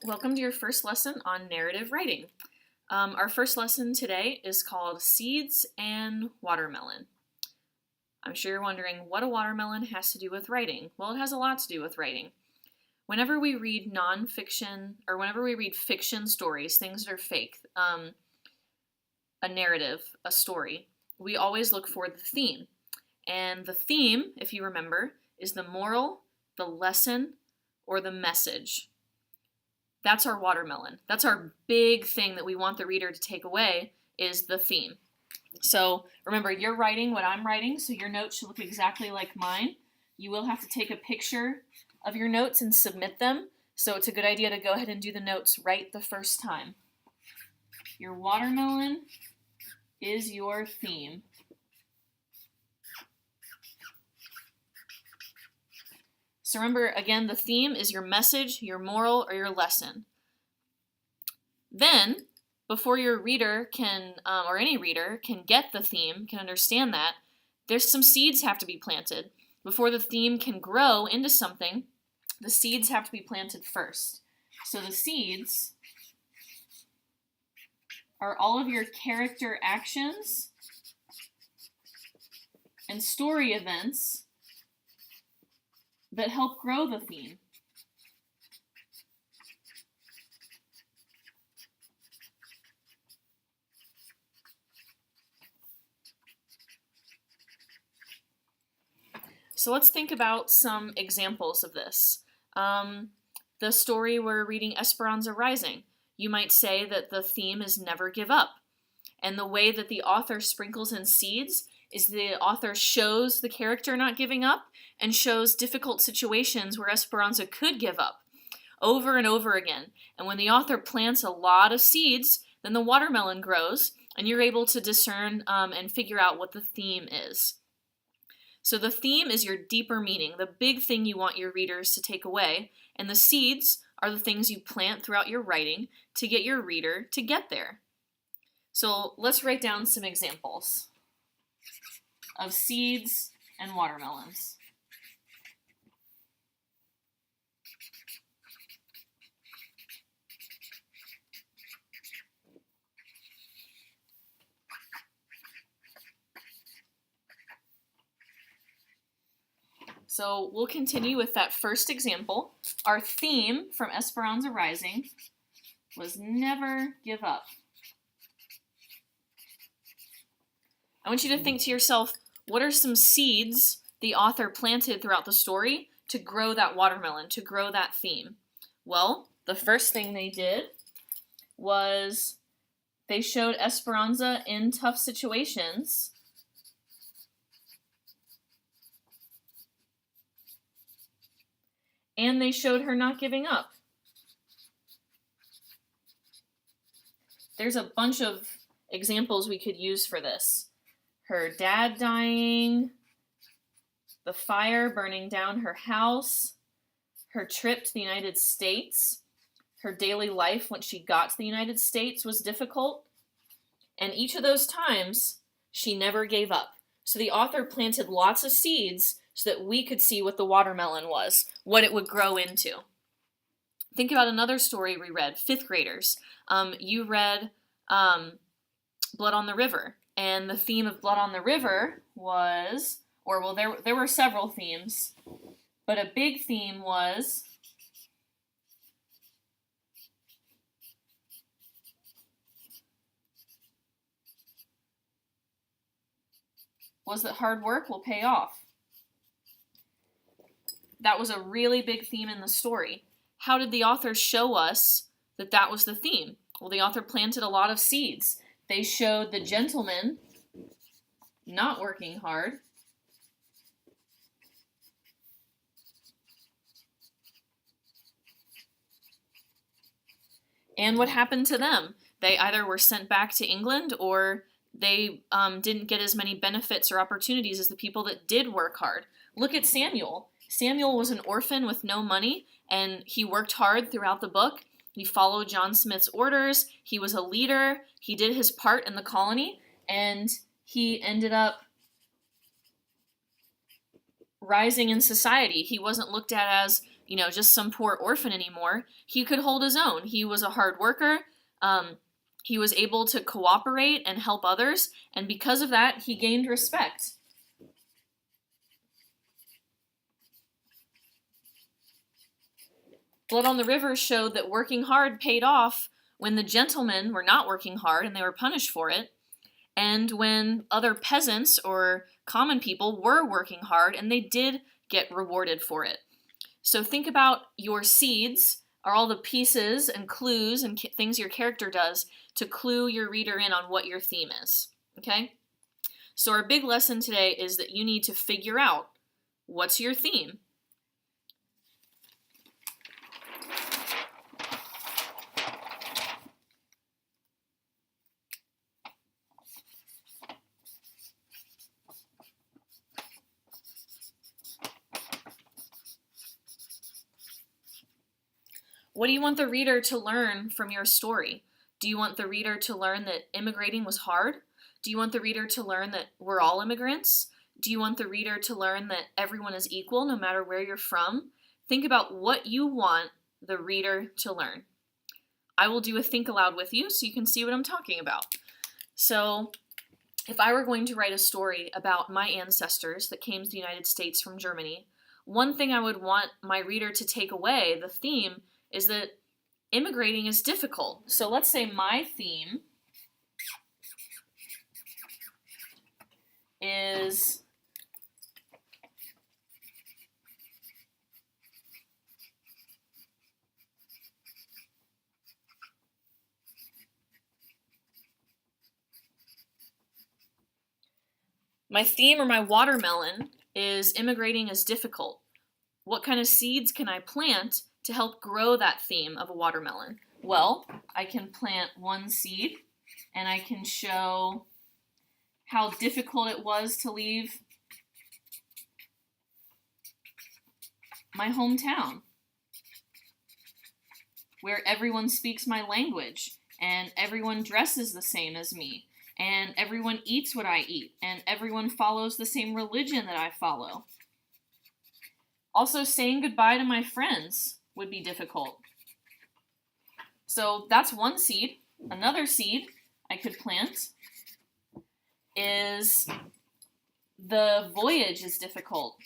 Welcome to your first lesson on narrative writing. Our first lesson today is called Seeds and Watermelon. I'm sure you're wondering what a watermelon has to do with writing. Well, it has a lot to do with writing. Whenever we read nonfiction, or whenever we read fiction stories, things that are fake, a narrative, a story, we always look for the theme. And the theme, if you remember, is the moral, the lesson, or the message. That's our watermelon. That's our big thing that we want the reader to take away is the theme. So remember, you're writing what I'm writing, so your notes should look exactly like mine. You will have to take a picture of your notes and submit them, so it's a good idea to go ahead and do the notes right the first time. Your watermelon is your theme. So remember, again, the theme is your message, your moral, or your lesson. Then, before your reader can, or any reader can get the theme, can understand that, there's some seeds have to be planted. Before the theme can grow into something, the seeds have to be planted first. So the seeds are all of your character actions and story events that help grow the theme. So let's think about some examples of this. The story we're reading, Esperanza Rising. You might say that the theme is never give up. And the way that the author sprinkles in seeds is the author shows the character not giving up and shows difficult situations where Esperanza could give up over and over again. And when the author plants a lot of seeds, then the watermelon grows and you're able to discern and figure out what the theme is. So the theme is your deeper meaning, the big thing you want your readers to take away, and the seeds are the things you plant throughout your writing to get your reader to get there. So let's write down some examples of seeds and watermelons. So we'll continue with that first example. Our theme from Esperanza Rising was never give up. I want you to think to yourself, what are some seeds the author planted throughout the story to grow that watermelon, to grow that theme? Well, the first thing they did was they showed Esperanza in tough situations and they showed her not giving up. There's a bunch of examples we could use for this. Her dad dying, the fire burning down her house, her trip to the United States, her daily life when she got to the United States was difficult, and each of those times, she never gave up. So the author planted lots of seeds so that we could see what the watermelon was, what it would grow into. Think about another story we read, fifth graders. You read Blood on the River, and the theme of Blood on the River was, there were several themes, but a big theme was that hard work will pay off. That was a really big theme in the story. How did the author show us that that was the theme? Well, the author planted a lot of seeds. They showed the gentleman not working hard, and what happened to them? They either were sent back to England or they didn't get as many benefits or opportunities as the people that did work hard. Look at Samuel. Samuel was an orphan with no money, and he worked hard throughout the book. He followed John Smith's orders. He was a leader. He did his part in the colony, and he ended up rising in society. He wasn't looked at as just some poor orphan anymore. He could hold his own. He was a hard worker. He was able to cooperate and help others, and because of that, he gained respect. Blood on the River showed that working hard paid off when the gentlemen were not working hard and they were punished for it, and when other peasants or common people were working hard and they did get rewarded for it. So think about your seeds are all the pieces and clues and things your character does to clue your reader in on what your theme is, okay? So our big lesson today is that you need to figure out what's your theme. What do you want the reader to learn from your story? Do you want the reader to learn that immigrating was hard? Do you want the reader to learn that we're all immigrants? Do you want the reader to learn that everyone is equal no matter where you're from? Think about what you want the reader to learn. I will do a think aloud with you so you can see what I'm talking about. So, if I were going to write a story about my ancestors that came to the United States from Germany, one thing I would want my reader to take away, the theme, is that immigrating is difficult. So let's say my theme is my theme or my watermelon is immigrating is difficult. What kind of seeds can I plant to help grow that theme of a watermelon? Well, I can plant one seed and I can show how difficult it was to leave my hometown, where everyone speaks my language and everyone dresses the same as me and everyone eats what I eat and everyone follows the same religion that I follow. Also, saying goodbye to my friends would be difficult. So that's one seed. Another seed I could plant is the voyage is difficult.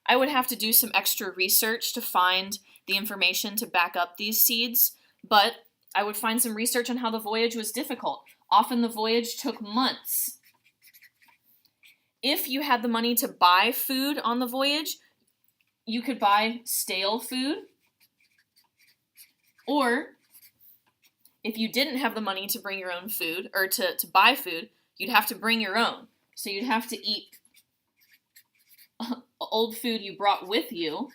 I would have to do some extra research to find the information to back up these seeds, but I would find some research on how the voyage was difficult. Often the voyage took months. If you had the money to buy food on the voyage, you could buy stale food. Or if you didn't have the money to bring your own food, or to buy food, you'd have to bring your own. So you'd have to eat old food you brought with you.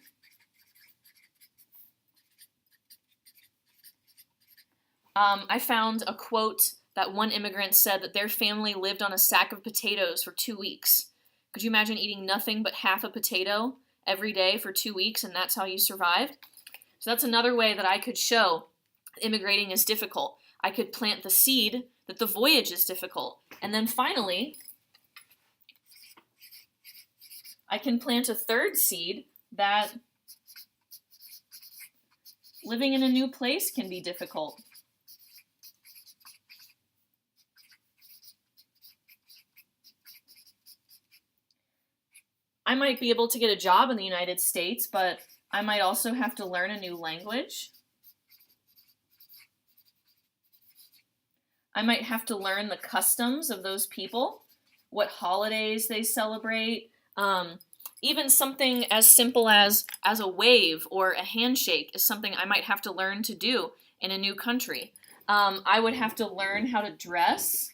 I found a quote that one immigrant said that their family lived on a sack of potatoes for 2 weeks. Could you imagine eating nothing but half a potato every day for 2 weeks and that's how you survived? So that's another way that I could show immigrating is difficult. I could plant the seed that the voyage is difficult. And then finally, I can plant a third seed that living in a new place can be difficult. I might be able to get a job in the United States, but I might also have to learn a new language. I might have to learn the customs of those people, what holidays they celebrate, even something as simple as a wave or a handshake is something I might have to learn to do in a new country. I would have to learn how to dress.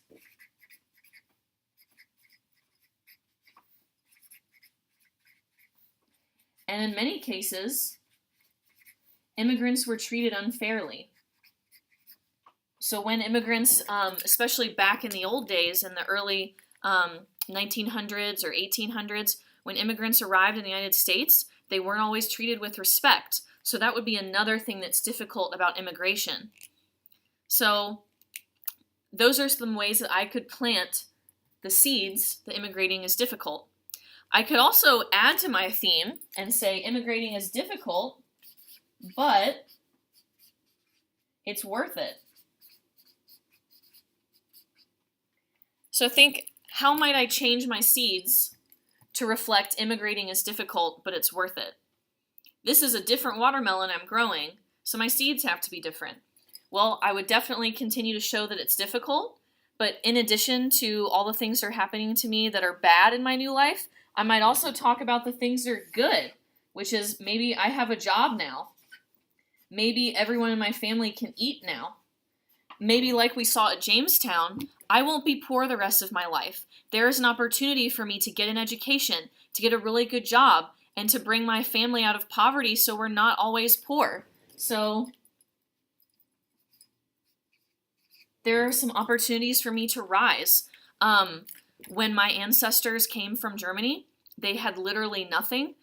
And in many cases, immigrants were treated unfairly. So when immigrants, especially back in the old days, in the early 1900s or 1800s, when immigrants arrived in the United States, they weren't always treated with respect. So that would be another thing that's difficult about immigration. So those are some ways that I could plant the seeds that immigrating is difficult. I could also add to my theme and say immigrating is difficult, but it's worth it. So think, how might I change my seeds to reflect immigrating is difficult, but it's worth it? This is a different watermelon I'm growing, so my seeds have to be different. Well, I would definitely continue to show that it's difficult, but in addition to all the things that are happening to me that are bad in my new life, I might also talk about the things that are good, which is maybe I have a job now. Maybe everyone in my family can eat now. Maybe like we saw at Jamestown, I won't be poor the rest of my life. There is an opportunity for me to get an education, to get a really good job, and to bring my family out of poverty so we're not always poor. So there are some opportunities for me to rise. When my ancestors came from Germany, they had literally nothing.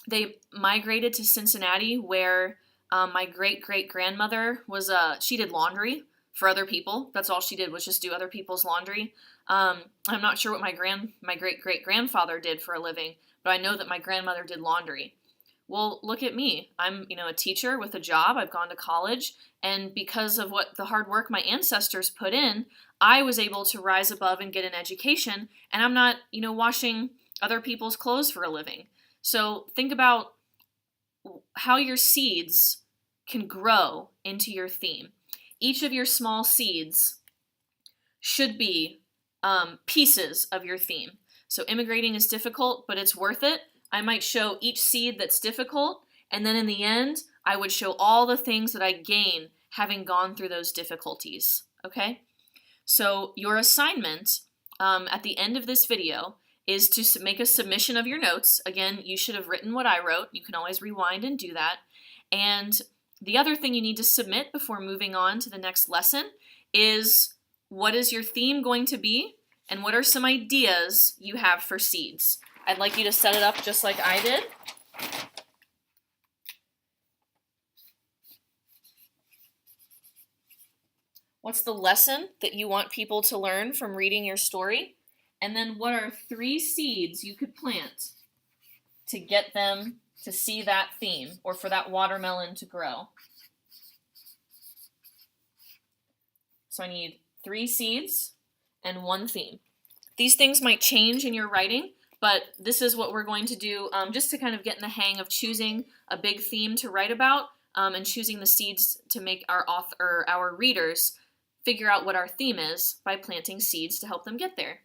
They migrated to Cincinnati, where my great-great-grandmother was, she did laundry for other people. That's all she did, was just do other people's laundry. I'm not sure what my great-great-grandfather did for a living, but I know that my grandmother did laundry. Well, look at me. I'm, a teacher with a job. I've gone to college, and because of what the hard work my ancestors put in, I was able to rise above and get an education, and I'm not, washing other people's clothes for a living. So think about how your seeds can grow into your theme. Each of your small seeds should be pieces of your theme. So immigrating is difficult, but it's worth it. I might show each seed that's difficult, and then in the end, I would show all the things that I gain having gone through those difficulties, okay? So your assignment at the end of this video is to make a submission of your notes. Again, you should have written what I wrote. You can always rewind and do that. And the other thing you need to submit before moving on to the next lesson is, what is your theme going to be, and what are some ideas you have for seeds? I'd like you to set it up just like I did. What's the lesson that you want people to learn from reading your story? And then what are 3 seeds you could plant to get them to see that theme, or for that watermelon to grow? So I need 3 seeds and 1 theme. These things might change in your writing, but this is what we're going to do just to kind of get in the hang of choosing a big theme to write about and choosing the seeds to make our readers figure out what our theme is by planting seeds to help them get there.